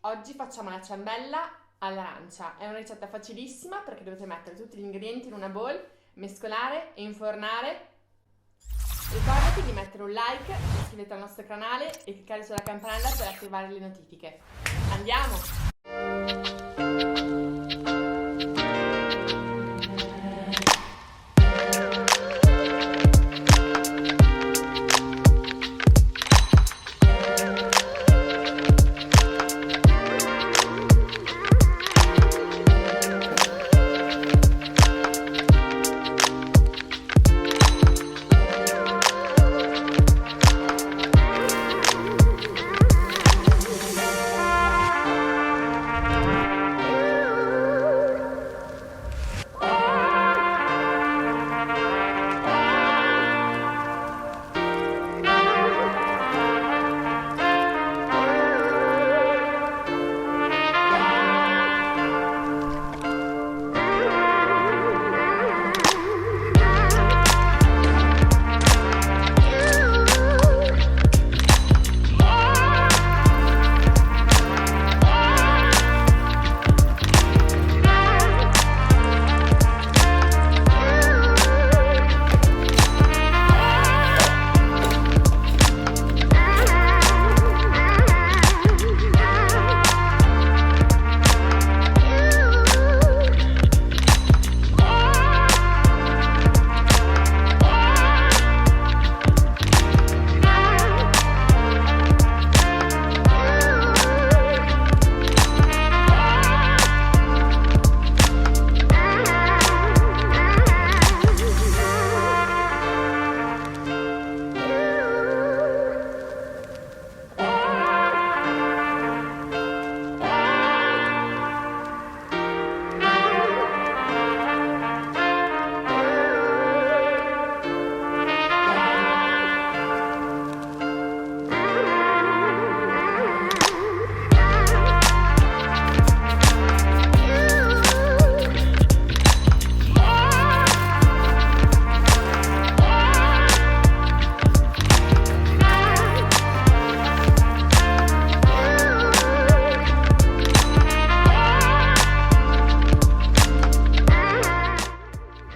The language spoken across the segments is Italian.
Oggi facciamo la ciambella all'arancia. È una ricetta facilissima perché dovete mettere tutti gli ingredienti in una bowl, mescolare e infornare. Ricordati di mettere un like, iscrivetevi al nostro canale e cliccare sulla campanella per attivare le notifiche. Andiamo!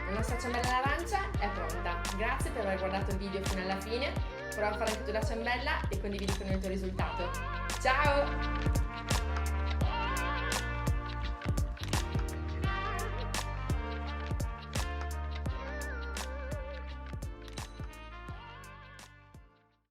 La nostra ciambella all'arancia è pronta. Grazie per aver guardato il video fino alla fine. Prova a fare anche tu la ciambella e condividi con noi il tuo risultato. Ciao!